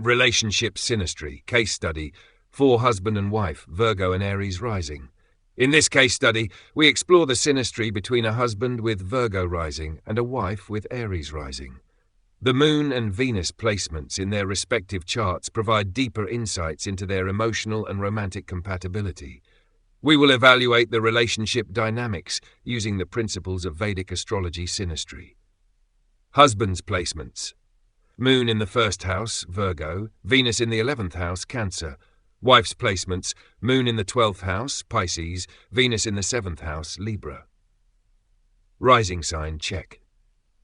Relationship Synastry, case study, for husband and wife, Virgo and Aries Rising. In this case study, we explore the synastry between a husband with Virgo Rising and a wife with Aries Rising. The Moon and Venus placements in their respective charts provide deeper insights into their emotional and romantic compatibility. We will evaluate the relationship dynamics using the principles of Vedic Astrology synastry. Husband's placements. Moon in the first house, Virgo, Venus in the 11th house, Cancer. Wife's placements, Moon in the 12th house, Pisces, Venus in the 7th house, Libra. Rising sign, check.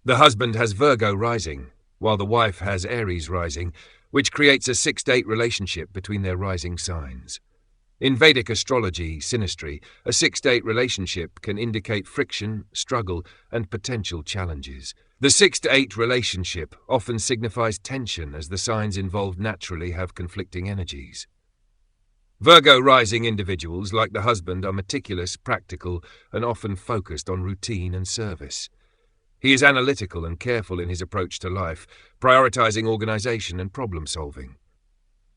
The husband has Virgo rising, while the wife has Aries rising, which creates a 6-8 relationship between their rising signs. In Vedic astrology, synastry, a 6-8 relationship can indicate friction, struggle, and potential challenges. The 6-8 relationship often signifies tension as the signs involved naturally have conflicting energies. Virgo rising individuals, like the husband, are meticulous, practical, and often focused on routine and service. He is analytical and careful in his approach to life, prioritizing organization and problem-solving.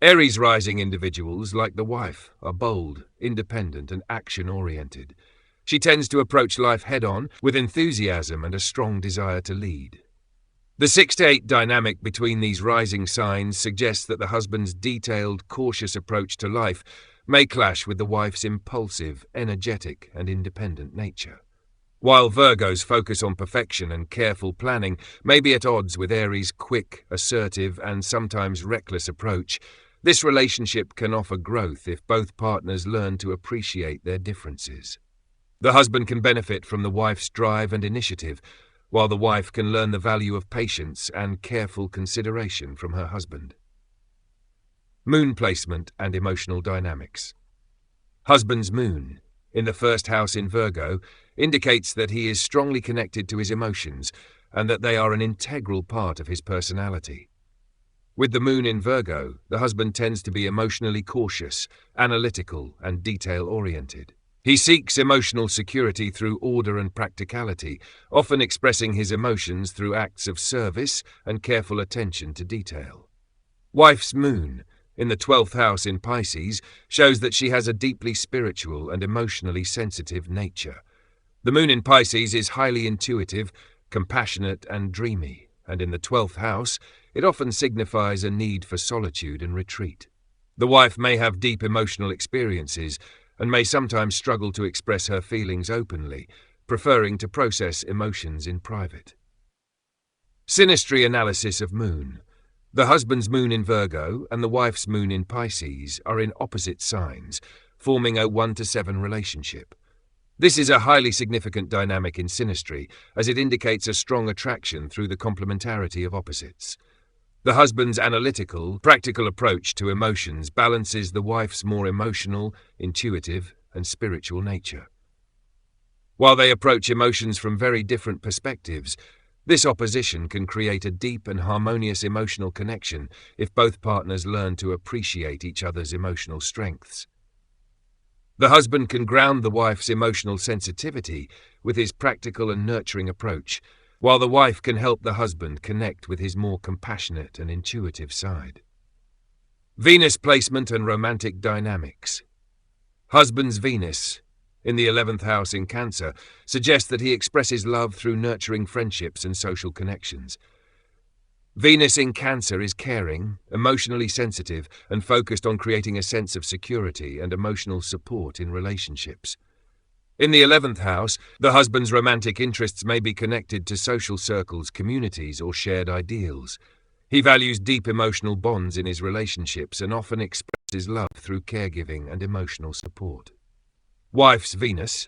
Aries rising individuals, like the wife, are bold, independent, and action-oriented. She tends to approach life head-on, with enthusiasm and a strong desire to lead. The 6-8 dynamic between these rising signs suggests that the husband's detailed, cautious approach to life may clash with the wife's impulsive, energetic, and independent nature. While Virgo's focus on perfection and careful planning may be at odds with Aries' quick, assertive, and sometimes reckless approach, this relationship can offer growth if both partners learn to appreciate their differences. The husband can benefit from the wife's drive and initiative, while the wife can learn the value of patience and careful consideration from her husband. Moon placement and emotional dynamics. Husband's moon, in the first house in Virgo, indicates that he is strongly connected to his emotions and that they are an integral part of his personality. With the moon in Virgo, the husband tends to be emotionally cautious, analytical, and detail-oriented. He seeks emotional security through order and practicality, often expressing his emotions through acts of service and careful attention to detail. Wife's moon, in the 12th house in Pisces, shows that she has a deeply spiritual and emotionally sensitive nature. The moon in Pisces is highly intuitive, compassionate, and dreamy, and in the 12th house, it often signifies a need for solitude and retreat. The wife may have deep emotional experiences and may sometimes struggle to express her feelings openly, preferring to process emotions in private. Synastry analysis of moon. The husband's moon in Virgo and the wife's moon in Pisces are in opposite signs, forming a 1-7 relationship. This is a highly significant dynamic in synastry, as it indicates a strong attraction through the complementarity of opposites. The husband's analytical, practical approach to emotions balances the wife's more emotional, intuitive, and spiritual nature. While they approach emotions from very different perspectives, this opposition can create a deep and harmonious emotional connection if both partners learn to appreciate each other's emotional strengths. The husband can ground the wife's emotional sensitivity with his practical and nurturing approach, while the wife can help the husband connect with his more compassionate and intuitive side. Venus placement and romantic dynamics. Husband's Venus, in the 11th house in Cancer, suggests that he expresses love through nurturing friendships and social connections. Venus in Cancer is caring, emotionally sensitive, and focused on creating a sense of security and emotional support in relationships. In the 11th house, the husband's romantic interests may be connected to social circles, communities, or shared ideals. He values deep emotional bonds in his relationships and often expresses love through caregiving and emotional support. Wife's Venus,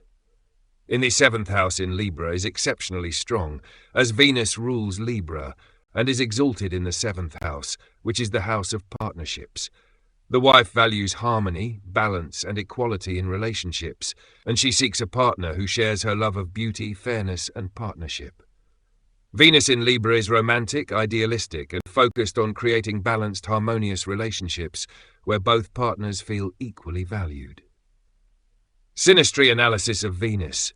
in the 7th house in Libra, is exceptionally strong, as Venus rules Libra and is exalted in the 7th house, which is the house of partnerships. The wife values harmony, balance, and equality in relationships, and she seeks a partner who shares her love of beauty, fairness, and partnership. Venus in Libra is romantic, idealistic, and focused on creating balanced, harmonious relationships where both partners feel equally valued. Synastry analysis of Venus.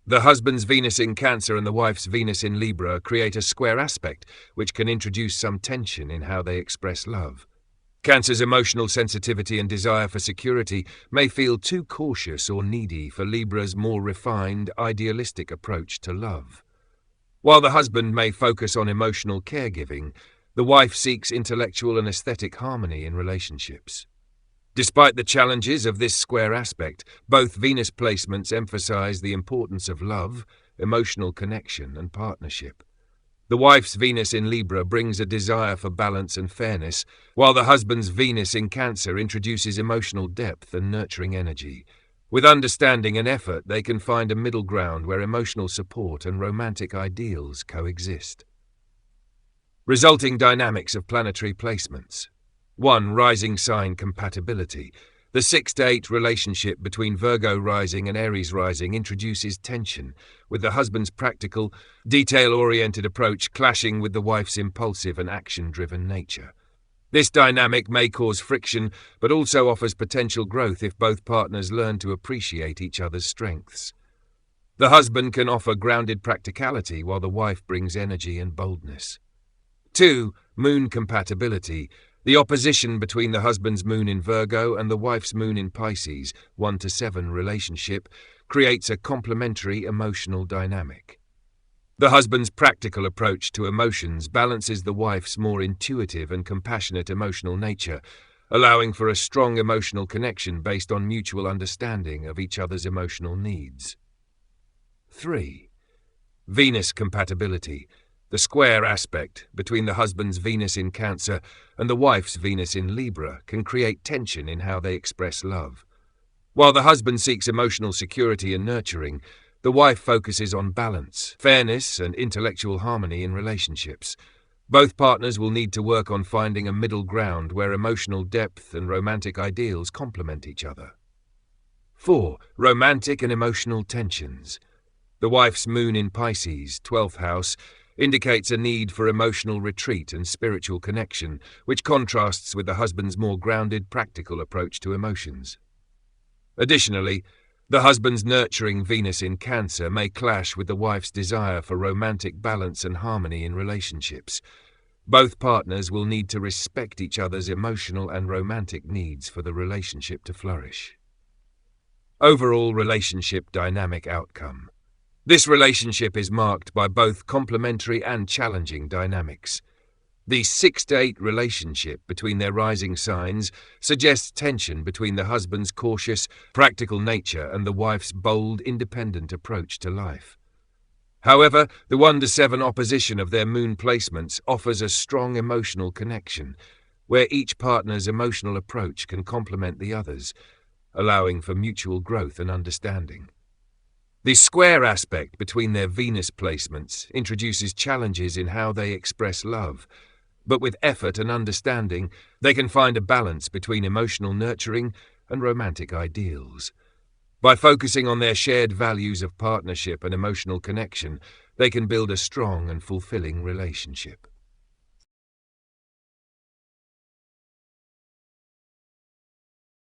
The husband's Venus in Cancer and the wife's Venus in Libra create a square aspect, which can introduce some tension in how they express love. Cancer's emotional sensitivity and desire for security may feel too cautious or needy for Libra's more refined, idealistic approach to love. While the husband may focus on emotional caregiving, the wife seeks intellectual and aesthetic harmony in relationships. Despite the challenges of this square aspect, both Venus placements emphasize the importance of love, emotional connection, and partnership. The wife's Venus in Libra brings a desire for balance and fairness, while the husband's Venus in Cancer introduces emotional depth and nurturing energy. With understanding and effort, they can find a middle ground where emotional support and romantic ideals coexist. Resulting dynamics of planetary placements. 1. Rising sign compatibility. The 6-to-8 relationship between Virgo Rising and Aries Rising introduces tension, with the husband's practical, detail-oriented approach clashing with the wife's impulsive and action-driven nature. This dynamic may cause friction, but also offers potential growth if both partners learn to appreciate each other's strengths. The husband can offer grounded practicality while the wife brings energy and boldness. 2. Moon compatibility. The opposition between the husband's moon in Virgo and the wife's moon in Pisces, 1-7 relationship, creates a complementary emotional dynamic. The husband's practical approach to emotions balances the wife's more intuitive and compassionate emotional nature, allowing for a strong emotional connection based on mutual understanding of each other's emotional needs. 3. Venus compatibility. The square aspect between the husband's Venus in Cancer and the wife's Venus in Libra can create tension in how they express love. While the husband seeks emotional security and nurturing, the wife focuses on balance, fairness, and intellectual harmony in relationships. Both partners will need to work on finding a middle ground where emotional depth and romantic ideals complement each other. 4. Romantic and emotional tensions. The wife's moon in Pisces, 12th house, indicates a need for emotional retreat and spiritual connection, which contrasts with the husband's more grounded, practical approach to emotions. Additionally, the husband's nurturing Venus in Cancer may clash with the wife's desire for romantic balance and harmony in relationships. Both partners will need to respect each other's emotional and romantic needs for the relationship to flourish. Overall relationship dynamic outcome. This relationship is marked by both complementary and challenging dynamics. The 6-to-8 relationship between their rising signs suggests tension between the husband's cautious, practical nature and the wife's bold, independent approach to life. However, the 1-7 opposition of their moon placements offers a strong emotional connection, where each partner's emotional approach can complement the other's, allowing for mutual growth and understanding. The square aspect between their Venus placements introduces challenges in how they express love, but with effort and understanding, they can find a balance between emotional nurturing and romantic ideals. By focusing on their shared values of partnership and emotional connection, they can build a strong and fulfilling relationship.